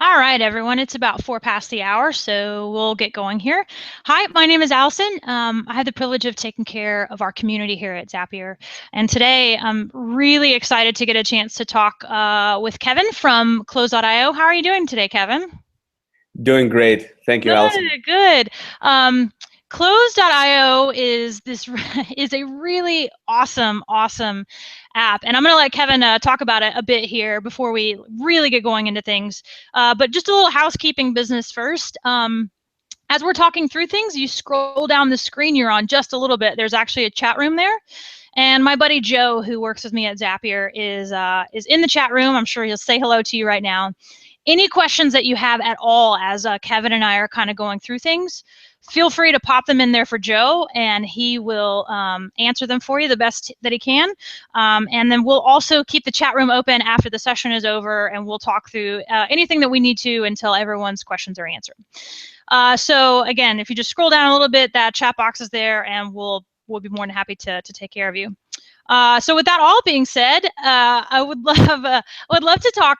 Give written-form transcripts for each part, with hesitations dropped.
All right, everyone. It's about 4 past the hour, so we'll get going here. Hi, my name is Allison. I have the privilege of taking care of our community here at Zapier. And today I'm really excited to get a chance to talk with Kevin from Close.io. How are you doing today, Kevin? Doing great. Thank you, Allison. Good, good. Close.io is this is a really awesome app, and I'm going to let Kevin talk about it a bit here before we really get going into things. But just a little housekeeping business first. As we're talking through things, you scroll down the screen you're on just a little bit. There's actually a chat room there. And my buddy Joe, who works with me at Zapier, is in the chat room. I'm sure he'll say hello to you right now. Any questions that you have at all as Kevin and I are kind of going through things, feel free to pop them in there for Joe, and he will answer them for you the best that he can. And then we'll also keep the chat room open after the session is over, and we'll talk through anything that we need to until everyone's questions are answered. So again, if you just scroll down a little bit, that chat box is there, and we'll be more than happy to take care of you. So with that all being said, I would love to talk,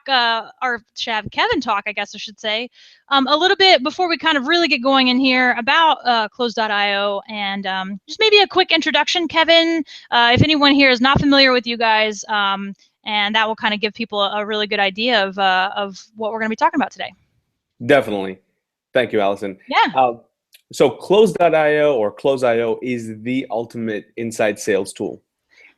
or should have Kevin talk, I guess I should say, a little bit before we kind of really get going in here about Close.io, and just maybe a quick introduction, Kevin, if anyone here is not familiar with you guys, and that will kind of give people a really good idea of what we're going to be talking about today. Definitely. Thank you, Allison. Yeah. Uh, so Close.io or Close.io is the ultimate inside sales tool.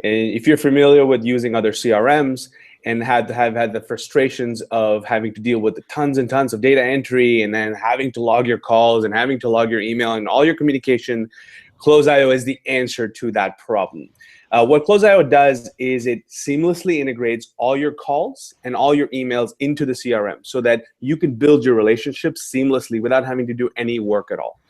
And if you're familiar with using other CRMs and have had the frustrations of having to deal with the tons and tons of data entry and then having to log your calls and having to log your email and all your communication, Close.io is the answer to that problem. What Close.io does is it seamlessly integrates all your calls and all your emails into the CRM so that you can build your relationships seamlessly without having to do any work at all.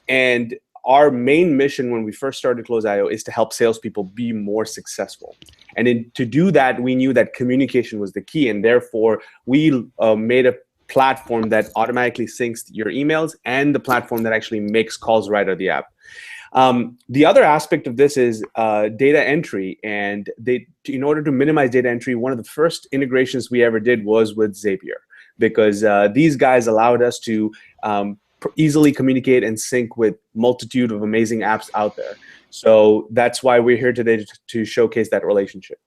And our main mission when we first started Close.io is to help salespeople be more successful. And to do that, we knew that communication was the key, and therefore we made a platform that automatically syncs your emails and the platform that actually makes calls right out of the app. The other aspect of this is data entry, and in order to minimize data entry, one of the first integrations we ever did was with Zapier, because these guys allowed us to easily communicate and sync with multitude of amazing apps out there. So that's why we're here today to showcase that relationship.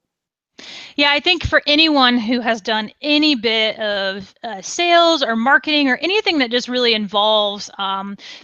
Yeah, I think for anyone who has done any bit of sales or marketing or anything that just really involves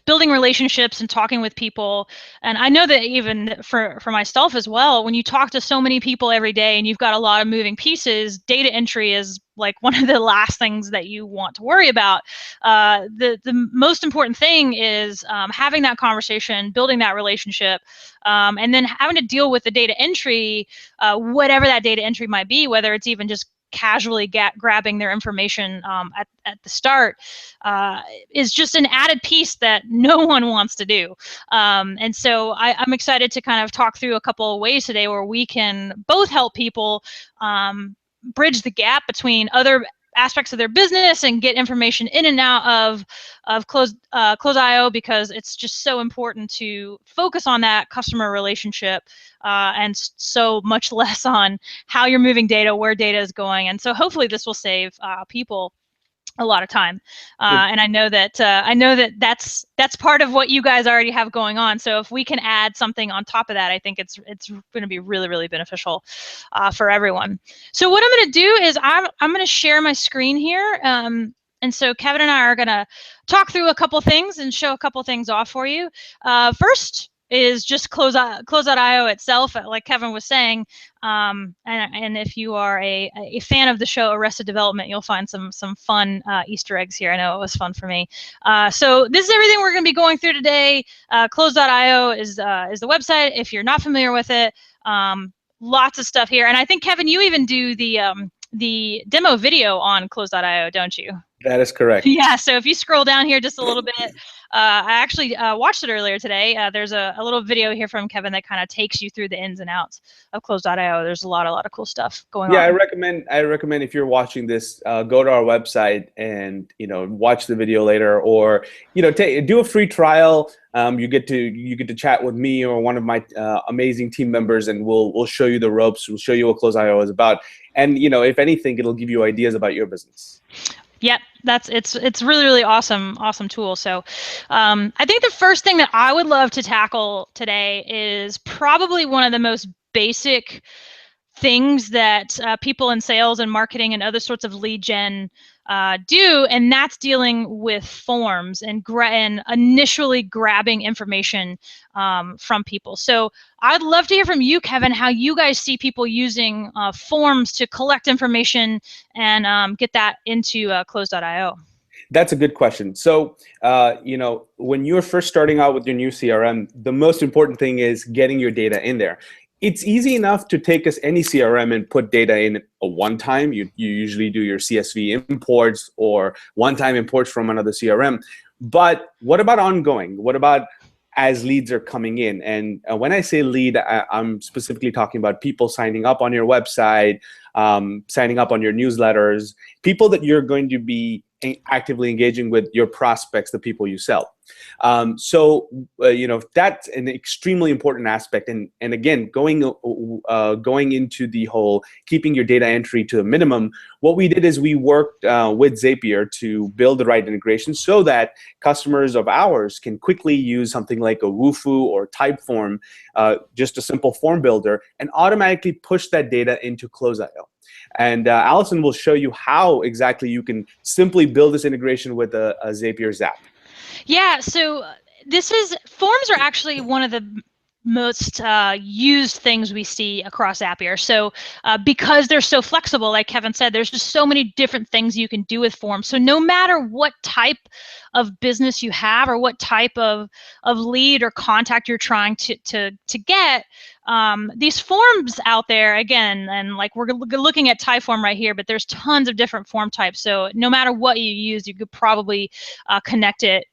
building relationships and talking with people, and I know that even for myself as well, when you talk to so many people every day and you've got a lot of moving pieces, data entry is like one of the last things that you want to worry about. The most important thing is having that conversation, building that relationship, and then having to deal with the data entry, whatever that data entry might be, whether it's even just casually grabbing their information at the start, is just an added piece that no one wants to do. And so I'm excited to kind of talk through a couple of ways today where we can both help people bridge the gap between other aspects of their business and get information in and out of Close.io, because it's just so important to focus on that customer relationship and so much less on how you're moving data, where data is going. And so hopefully this will save people a lot of time, and I know that that's part of what you guys already have going on. So if we can add something on top of that, I think it's going to be really beneficial for everyone. So what I'm going to do is I'm going to share my screen here, and so Kevin and I are going to talk through a couple things and show a couple things off for you. First is just Close.io itself, like Kevin was saying. And if you are a fan of the show Arrested Development, you'll find some fun Easter eggs here. I know it was fun for me. So this is everything we're going to be going through today. Close.io is the website. If you're not familiar with it, lots of stuff here. And I think, Kevin, you even do the demo video on Close.io, don't you? That is correct. Yeah, so if you scroll down here just a little bit, I actually watched it earlier today. There's a little video here from Kevin that kind of takes you through the ins and outs of Close.io. There's a lot of cool stuff going on. Yeah, I recommend if you're watching this, go to our website and watch the video later, or do a free trial. You get to chat with me or one of my amazing team members, and we'll show you the ropes. We'll show you what Close.io is about, and if anything, it'll give you ideas about your business. Yep, it's really really awesome tool. So, I think the first thing that I would love to tackle today is probably one of the most basic things that people in sales and marketing and other sorts of lead gen do, and that's dealing with forms and, and initially grabbing information from people. So I'd love to hear from you, Kevin, how you guys see people using forms to collect information and get that into Close.io. That's a good question. So, when you're first starting out with your new CRM, the most important thing is getting your data in there. It's easy enough to take us any CRM and put data in a one time. You usually do your CSV imports or one time imports from another CRM. But what about ongoing? What about as leads are coming in? And when I say lead, I'm specifically talking about people signing up on your website, signing up on your newsletters, people that you're going to be actively engaging with, your prospects, the people you sell. That's an extremely important aspect. And again, going into the whole keeping your data entry to a minimum, what we did is we worked with Zapier to build the right integration so that customers of ours can quickly use something like a Wufoo or Typeform, just a simple form builder, and automatically push that data into Closeio. And Allison will show you how exactly you can simply build this integration with a Zapier Zap. Yeah, so this is forms are actually one of the most used things we see across Zapier. So because they're so flexible, like Kevin said, there's just so many different things you can do with forms. So no matter what type of business you have or what type of lead or contact you're trying to get, these forms out there, again, and like we're looking at Typeform right here, but there's tons of different form types. So no matter what you use, you could probably connect it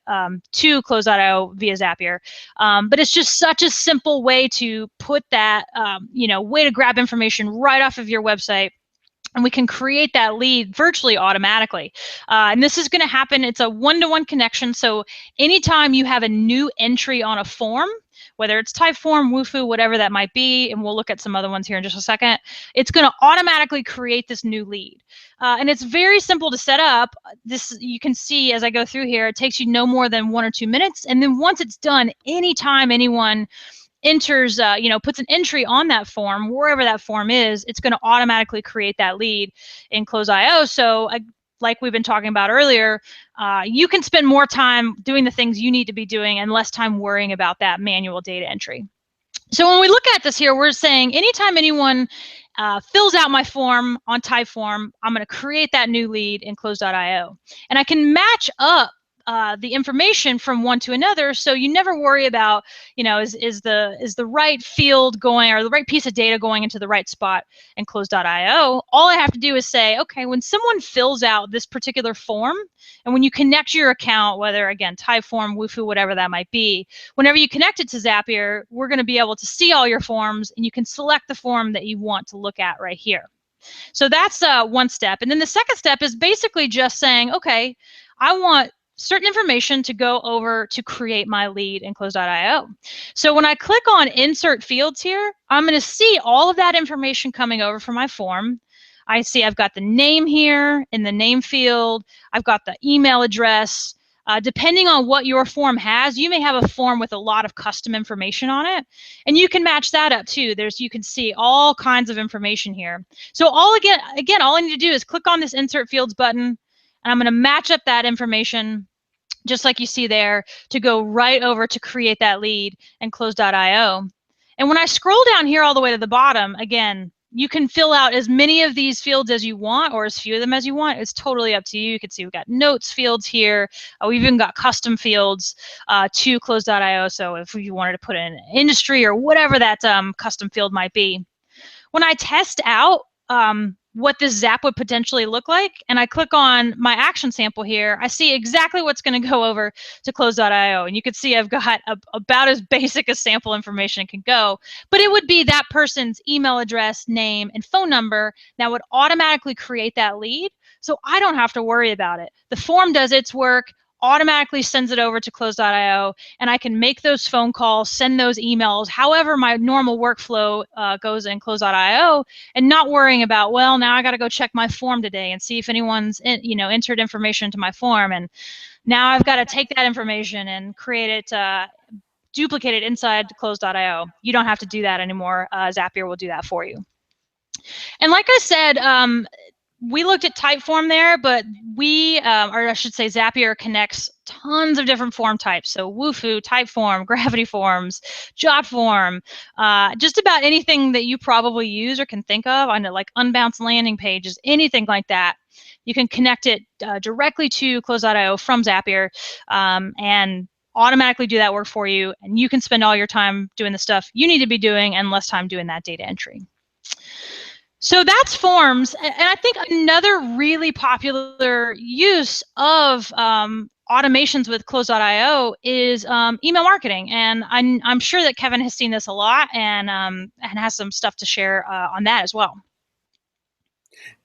to Close.io via Zapier. But it's just such a simple way to put that, way to grab information right off of your website. And we can create that lead virtually automatically. And this is going to happen. It's a one-to-one connection. So anytime you have a new entry on a form, whether it's Typeform, Wufoo, whatever that might be, and we'll look at some other ones here in just a second, it's going to automatically create this new lead. And it's very simple to set up. This, you can see as I go through here, it takes you no more than 1 or 2 minutes. And then once it's done, anytime anyone enters, puts an entry on that form, wherever that form is, it's going to automatically create that lead in Close.io. So like we've been talking about earlier, you can spend more time doing the things you need to be doing and less time worrying about that manual data entry. So when we look at this here, we're saying anytime anyone fills out my form on Typeform, I'm going to create that new lead in Close.io. And I can match up the information from one to another, so you never worry about, is the right field going, or the right piece of data going into the right spot in Close.io. All I have to do is say, okay, when someone fills out this particular form, and when you connect your account, whether again Typeform, Wufoo, whatever that might be, whenever you connect it to Zapier, we're going to be able to see all your forms, and you can select the form that you want to look at right here. So that's one step. And then the second step is basically just saying, okay, I want certain information to go over to create my lead in Close.io. So when I click on Insert Fields here, I'm going to see all of that information coming over from my form. I see I've got the name here in the name field. I've got the email address. Depending on what your form has, you may have a form with a lot of custom information on it, and you can match that up too. You can see all kinds of information here. So all I need to do is click on this Insert Fields button, and I'm going to match up that information, just like you see there, to go right over to create that lead in Close.io. And when I scroll down here all the way to the bottom, again, you can fill out as many of these fields as you want, or as few of them as you want. It's totally up to you. You can see we've got notes fields here. We've even got custom fields to Close.io. So if you wanted to put in an industry or whatever that custom field might be. When I test out what this Zap would potentially look like, and I click on my action sample here, I see exactly what's going to go over to Close.io. And you can see I've got about as basic as sample information can go, but it would be that person's email address, name, and phone number that would automatically create that lead. So I don't have to worry about it. The form does its work. automatically sends it over to Close.io, and I can make those phone calls, send those emails, however my normal workflow goes in Close.io, and not worrying about, well, now I got to go check my form today and see if anyone's entered information into my form, and now I've got to take that information and create it, duplicate it inside Close.io. You don't have to do that anymore. Zapier will do that for you. And like I said, we looked at Typeform there, but or I should say Zapier connects tons of different form types. So Wufoo, Typeform, Gravity Forms, JotForm, just about anything that you probably use or can think of. I know, like unbounced landing pages, anything like that. You can connect it directly to Close.io from Zapier, and automatically do that work for you. And you can spend all your time doing the stuff you need to be doing and less time doing that data entry. So that's forms. And I think another really popular use of automations with Close.io is email marketing. And I'm sure that Kevin has seen this a lot and has some stuff to share on that as well.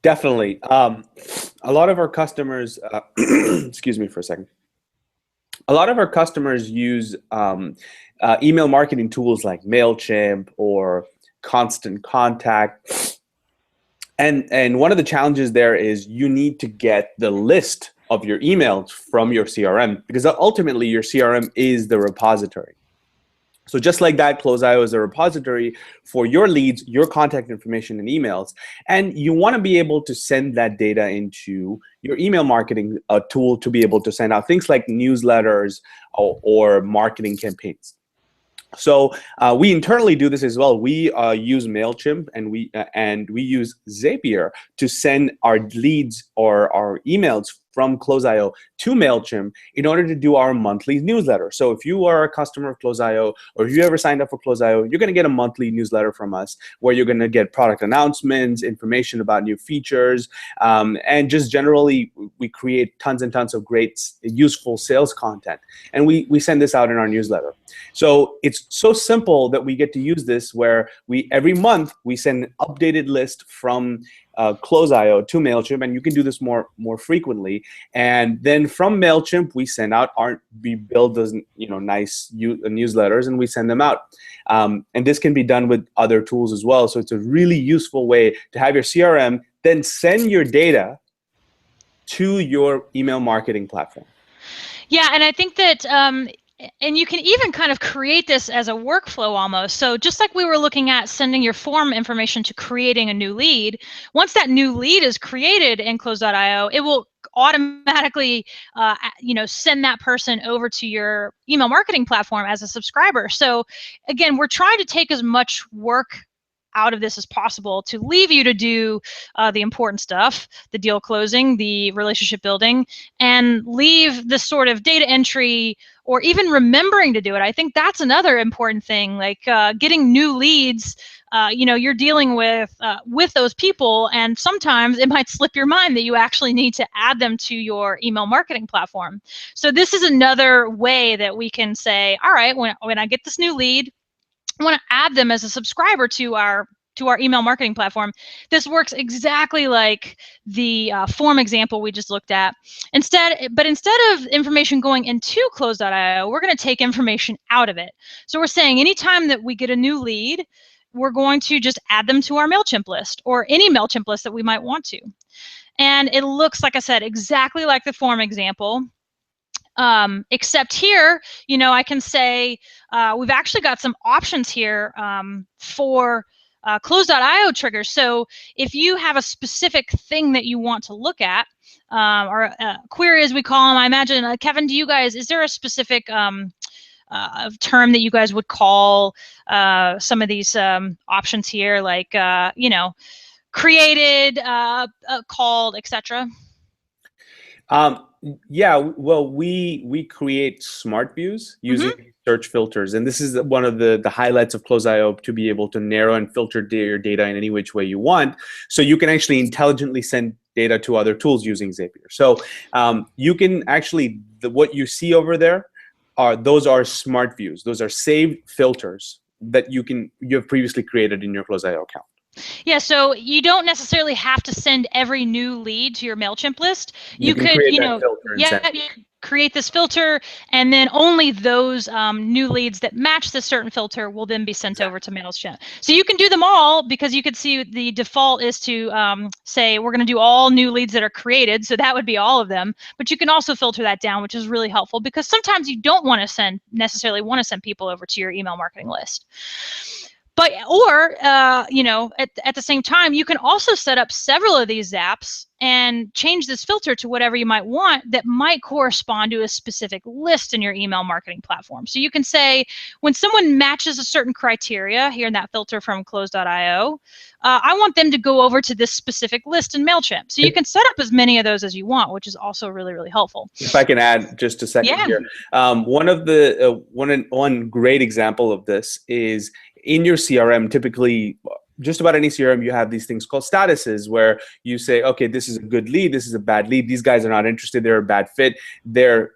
Definitely. A lot of our customers, excuse me for a second. A lot of our customers use email marketing tools like MailChimp or Constant Contact. And one of the challenges there is you need to get the list of your emails from your CRM, because ultimately your CRM is the repository. So just like that, Closeio is a repository for your leads, your contact information, and emails. And you want to be able to send that data into your email marketing tool to be able to send out things like newsletters or marketing campaigns. So we internally do this as well. We use MailChimp and we use Zapier to send our leads or our emails from Closeio to MailChimp in order to do our monthly newsletter. So if you are a customer of Closeio, or if you ever signed up for Closeio, you're going to get a monthly newsletter from us where you're going to get product announcements, information about new features, and just generally we create tons and tons of great, useful sales content. And we send this out in our newsletter. So it's so simple that we get to use this where every month we send an updated list from Closeio to MailChimp, and you can do this more frequently. And then from MailChimp, we build those nice newsletters and we send them out. And this can be done with other tools as well. So it's a really useful way to have your CRM then send your data to your email marketing platform. Yeah, and I think that and you can even kind of create this as a workflow almost. So just like we were looking at sending your form information to creating a new lead, once that new lead is created in Close.io, it will automatically send that person over to your email marketing platform as a subscriber. So again, we're trying to take as much work out of this as possible to leave you to do the important stuff, the deal closing, the relationship building, and leave the sort of data entry or even remembering to do it. I think that's another important thing, like getting new leads. You're dealing with those people, and sometimes it might slip your mind that you actually need to add them to your email marketing platform. So this is another way that we can say, all right, when I get this new lead, I want to add them as a subscriber to our email marketing platform. This works exactly like the form example we just looked at. Instead of information going into Close.io, we're going to take information out of it. So we're saying anytime that we get a new lead, we're going to just add them to our MailChimp list or any MailChimp list that we might want to. And it looks, like I said, exactly like the form example. Except here, I can say we've actually got some options here for Close.io triggers. So if you have a specific thing that you want to look at, or query as we call them, I imagine, Kevin, is there a specific term that you guys would call some of these options here, like, created, called, etc.? Yeah, well, we create smart views using search filters, and this is one of the highlights of Closeio, to be able to narrow and filter your data in any which way you want, so you can actually intelligently send data to other tools using Zapier. So you can actually, what you see over there those are smart views. Those are saved filters that you have previously created in your Closeio account. Yeah, so you don't necessarily have to send every new lead to your MailChimp list. You can create that filter and send it. create this filter, and then only those new leads that match this certain filter will then be sent over to MailChimp. So you can do them all, because you could see the default is to say we're going to do all new leads that are created. So that would be all of them. But you can also filter that down, which is really helpful, because sometimes you don't want to necessarily want to send people over to your email marketing list. But, or, at the same time, you can also set up several of these apps and change this filter to whatever you might want that might correspond to a specific list in your email marketing platform. So you can say, when someone matches a certain criteria here in that filter from Close.io, I want them to go over to this specific list in MailChimp. So you can set up as many of those as you want, which is also really, really helpful. If I can add just a second here, one great example of this is in your CRM. Typically, just about any CRM, you have these things called statuses, where you say, okay, this is a good lead, this is a bad lead, these guys are not interested, they're a bad fit, they're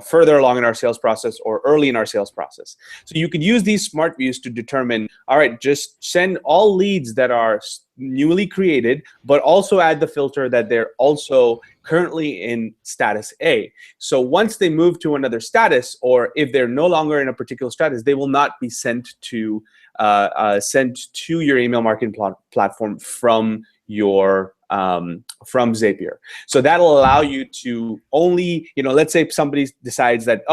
further along in our sales process or early in our sales process. So you could use these smart views to determine, all right, just send all leads that are newly created, but also add the filter that they're also currently in status A. So once they move to another status, or if they're no longer in a particular status, they will not be sent to your email marketing platform from your from Zapier. So that'll allow you to only, let's say somebody decides that,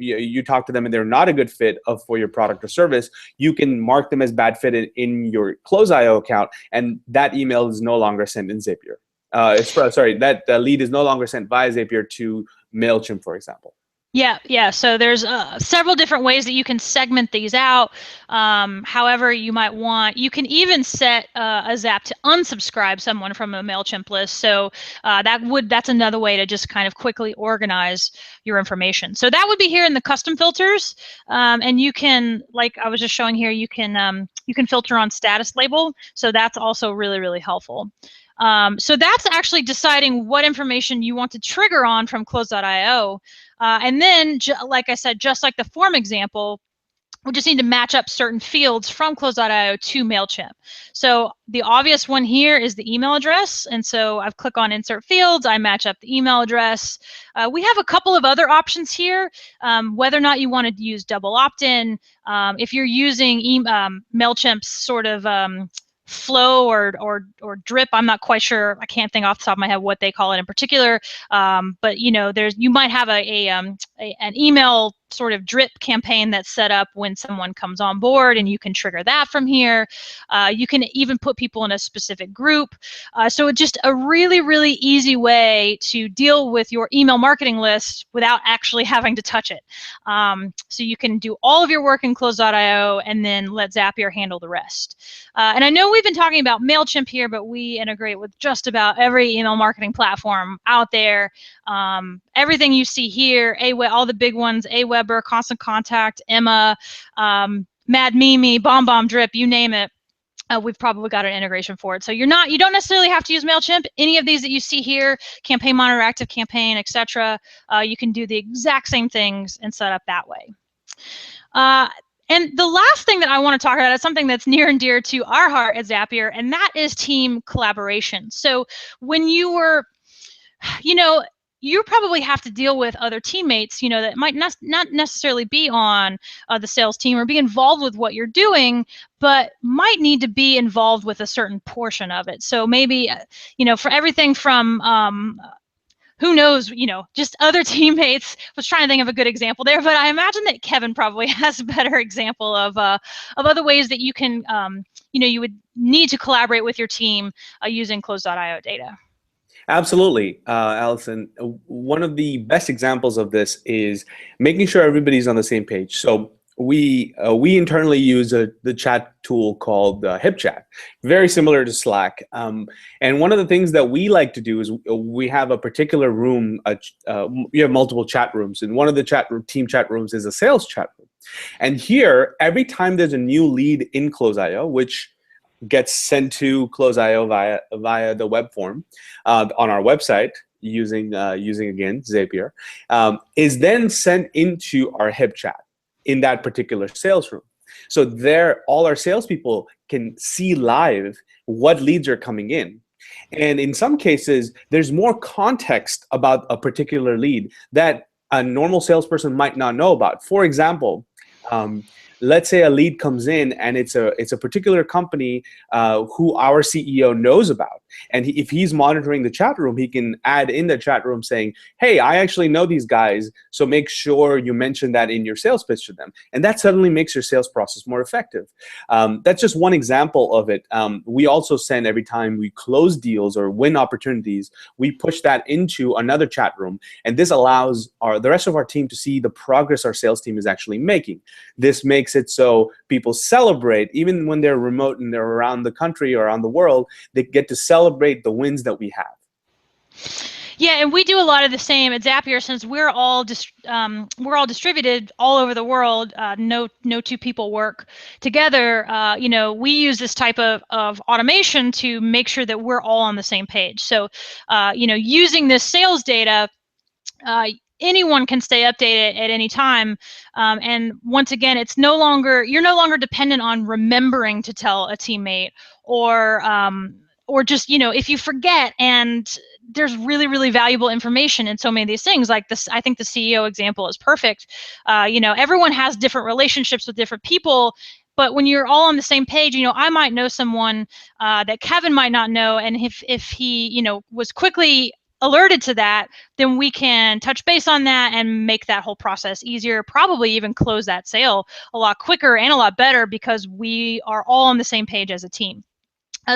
you talk to them and they're not a good fit for your product or service, you can mark them as bad fit in your Closeio account, and that email is no longer sent in Zapier. That lead is no longer sent via Zapier to MailChimp, for example. Yeah. So there's several different ways that you can segment these out. However you might want. You can even set a Zap to unsubscribe someone from a MailChimp list. So that's another way to just kind of quickly organize your information. So that would be here in the custom filters, and you can, like I was just showing here, you can filter on status label. So that's also really, really helpful. So that's actually deciding what information you want to trigger on from Close.io. And then, like I said, just like the form example, we just need to match up certain fields from Close.io to MailChimp. So the obvious one here is the email address. And so I've clicked on Insert Fields. I match up the email address. We have a couple of other options here, whether or not you want to use double opt-in. If you're using MailChimp's sort of flow or drip, I'm not quite sure. I can't think off the top of my head what they call it in particular. But you might have an email sort of drip campaign that's set up when someone comes on board, and you can trigger that from here. You can even put people in a specific group. So it's just a really, really easy way to deal with your email marketing list without actually having to touch it. So you can do all of your work in Close.io and then let Zapier handle the rest. And I know we've been talking about MailChimp here, but we integrate with just about every email marketing platform out there. Everything you see here, all the big ones, Aweber, Constant Contact, Emma, Mad Mimi, Bomb Drip, you name it. We've probably got an integration for it. So you don't necessarily have to use MailChimp. Any of these that you see here, Campaign Monitor, Active Campaign, etc., you can do the exact same things and set up that way. And the last thing that I want to talk about is something that's near and dear to our heart at Zapier, and that is team collaboration. So when you probably have to deal with other teammates, that might not necessarily be on the sales team or be involved with what you're doing, but might need to be involved with a certain portion of it. So maybe, for everything from who knows, just other teammates. Was trying to think of a good example there, but I imagine that Kevin probably has a better example of other ways that you can, you would need to collaborate with your team using Close.io data. Absolutely, Allison. One of the best examples of this is making sure everybody's on the same page. So we internally use the chat tool called HipChat, very similar to Slack. And one of the things that we like to do is we have a particular room. We have multiple chat rooms, and one of the team chat rooms is a sales chat room. And here, every time there's a new lead in Close.io, which gets sent to Close.io via the web form on our website using again Zapier, is then sent into our HipChat in that particular sales room. So there, all our salespeople can see live what leads are coming in. And in some cases, there's more context about a particular lead that a normal salesperson might not know about. For example, um, let's say a lead comes in and it's a particular company who our CEO knows about, and if he's monitoring the chat room, he can add in the chat room saying, "Hey, I actually know these guys, so make sure you mention that in your sales pitch to them," and that suddenly makes your sales process more effective. That's just one example of it. We also send, every time we close deals or win opportunities, we push that into another chat room, and this allows the rest of our team to see the progress our sales team is actually making. This makes it so people celebrate, even when they're remote and they're around the country or around the world, they get to celebrate the wins that we have. Yeah, and we do a lot of the same at Zapier, since we're all distributed all over the world. No two people work together. We use this type of automation to make sure that we're all on the same page. So, using this sales data, uh, anyone can stay updated at any time. And once again, you're no longer dependent on remembering to tell a teammate, or just, if you forget, and there's really, really valuable information in so many of these things. Like this, I think the CEO example is perfect. Everyone has different relationships with different people, but when you're all on the same page, I might know someone that Kevin might not know, and if he, was quickly alerted to that, then we can touch base on that and make that whole process easier, probably even close that sale a lot quicker and a lot better, because we are all on the same page as a team.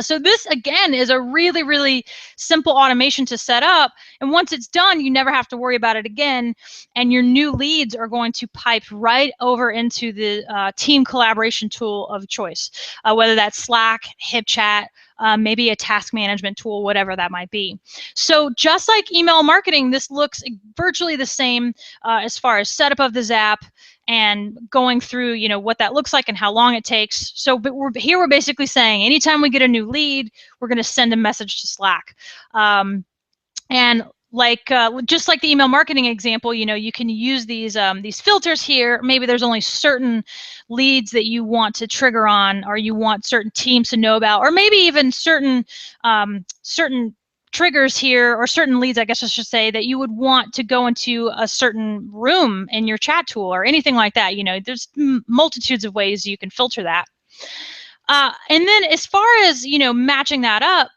So this, again, is a really, really simple automation to set up. And once it's done, you never have to worry about it again. And your new leads are going to pipe right over into the team collaboration tool of choice, whether that's Slack, HipChat, maybe a task management tool, whatever that might be. So just like email marketing, this looks virtually the same as far as setup of the Zap and going through, what that looks like and how long it takes. So, but we're basically saying anytime we get a new lead, we're going to send a message to Slack. And just like the email marketing example, you can use these filters here. Maybe there's only certain leads that you want to trigger on, or you want certain teams to know about, or maybe even certain triggers here, or certain leads, I guess I should say, that you would want to go into a certain room in your chat tool or anything like that. There's multitudes of ways you can filter that. And then as far as, matching that up,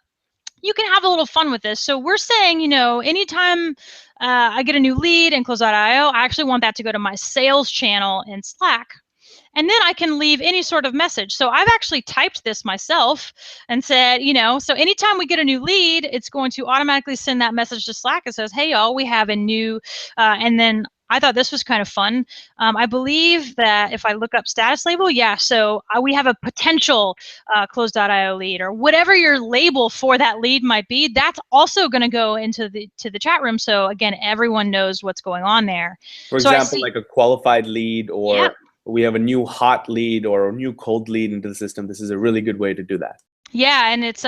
you can have a little fun with this. So we're saying, anytime I get a new lead in Closeio, I actually want that to go to my sales channel in Slack. And then I can leave any sort of message. So I've actually typed this myself and said, so anytime we get a new lead, it's going to automatically send that message to Slack. It says, "Hey, y'all, we have a new," and then I thought this was kind of fun. I believe that if I look up status label, yeah, so we have a potential Close.io lead, or whatever your label for that lead might be. That's also going to go into the chat room. So again, everyone knows what's going on there. For So I example, see, like a qualified lead, or yeah. we have a new hot lead or a new cold lead into the system. This is a really good way to do that. Yeah, and it's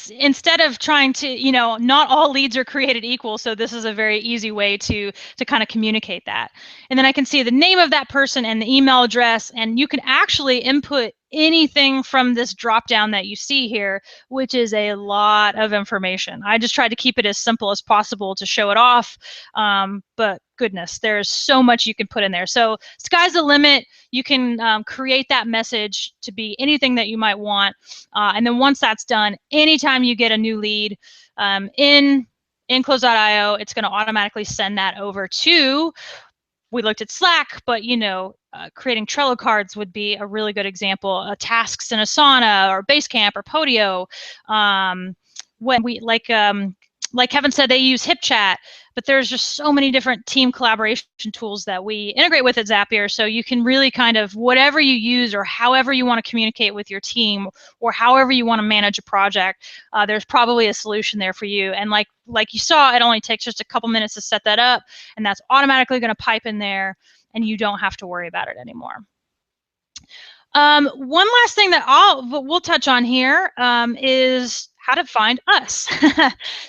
instead of trying to, not all leads are created equal, so this is a very easy way to kind of communicate that. And then I can see the name of that person and the email address, and you can actually input anything from this drop down that you see here, which is a lot of information. I just tried to keep it as simple as possible to show it off, but goodness, there's so much you can put in there. So sky's the limit. You can create that message to be anything that you might want. And then once that's done, anytime you get a new lead in Close.io, it's going to automatically send that over to, we looked at Slack, but creating Trello cards would be a really good example. Tasks in Asana or Basecamp or Podio. When we like Kevin said, they use HipChat, but there's just so many different team collaboration tools that we integrate with at Zapier. So you can really kind of, whatever you use or however you want to communicate with your team or however you want to manage a project, there's probably a solution there for you. And like you saw, it only takes just a couple minutes to set that up, and that's automatically going to pipe in there, and you don't have to worry about it anymore. One last thing that we'll touch on here is how to find us.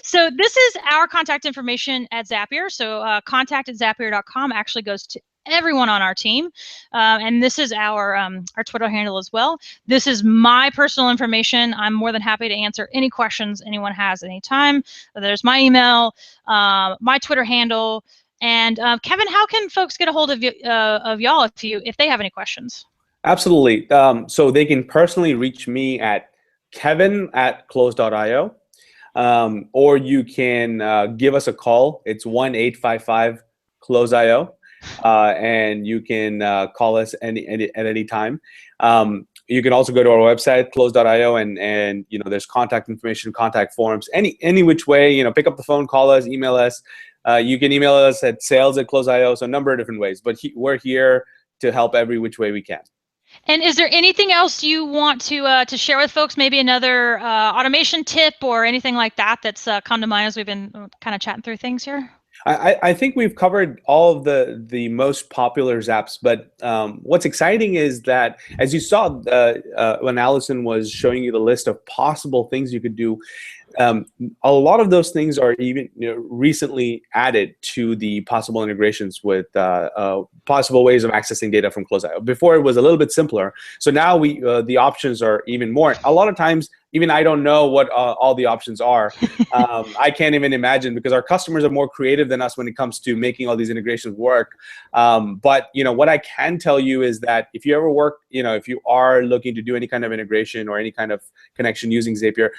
So this is our contact information at Zapier. So contact@zapier.com actually goes to everyone on our team, and this is our Twitter handle as well. This is my personal information. I'm more than happy to answer any questions anyone has anytime. There's my email, my Twitter handle, And Kevin, how can folks get a hold of y'all if they have any questions? Absolutely. So they can personally reach me at kevin@close.io, or you can give us a call. It's 1-855-CLOSE-IO, and you can call us at any time. You can also go to our website, close.io, and there's contact information, contact forms, any which way. Pick up the phone, call us, email us. You can email us at sales@close.io. So a number of different ways, but we're here to help every which way we can. And is there anything else you want to share with folks? Maybe another automation tip or anything like that that's come to mind as we've been kind of chatting through things here? I think we've covered all of the most popular Zaps, but what's exciting is that, as you saw when Allison was showing you the list of possible things you could do, a lot of those things are even recently added to the possible integrations with possible ways of accessing data from Closeio. Before, it was a little bit simpler, so now the options are even more. A lot of times, even I don't know what all the options are. I can't even imagine, because our customers are more creative than us when it comes to making all these integrations work. But what I can tell you is that if you ever work, if you are looking to do any kind of integration or any kind of connection using Zapier,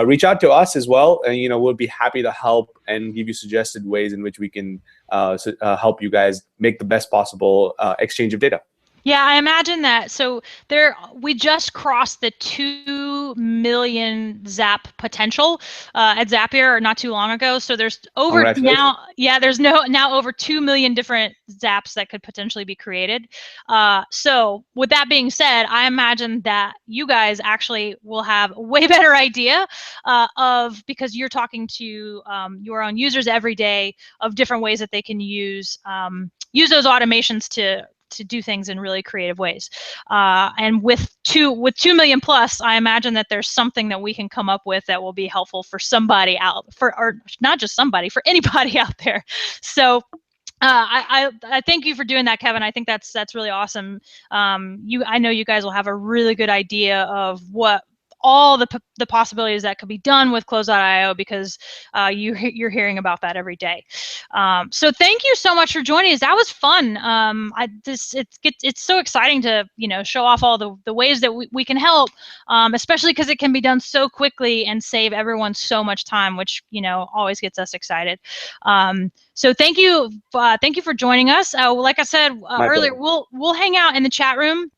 reach out to us as well, and we'll be happy to help and give you suggested ways in which we can help you guys make the best possible exchange of data. Yeah, I imagine that. So we just crossed the 2 million Zap potential at Zapier not too long ago. So there's now over 2 million different Zaps that could potentially be created. So with that being said, I imagine that you guys actually will have a way better idea because you're talking to your own users every day of different ways that they can use those automations to do things in really creative ways. And with 2 million plus, I imagine that there's something that we can come up with that will be helpful for somebody or not just somebody, for anybody out there. So I thank you for doing that, Kevin. I think that's really awesome. I know you guys will have a really good idea of what all the possibilities that could be done with Close.io, because you're hearing about that every day. So thank you so much for joining us. That was fun. It's so exciting to show off all the ways that we can help, especially because it can be done so quickly and save everyone so much time, which always gets us excited. So thank you for joining us. Like I said earlier, we'll hang out in the chat room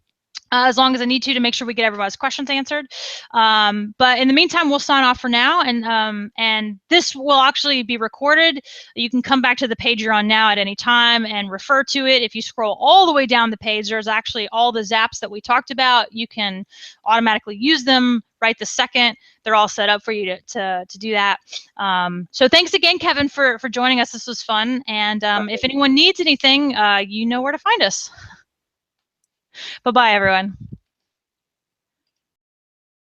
as long as I need to make sure we get everybody's questions answered. But in the meantime, we'll sign off for now, and this will actually be recorded. You can come back to the page you're on now at any time and refer to it. If you scroll all the way down the page, there's actually all the Zaps that we talked about. You can automatically use them right this second. They're all set up for you to do that. So thanks again, Kevin, for joining us. This was fun. And if anyone needs anything, you know where to find us. Bye-bye, everyone.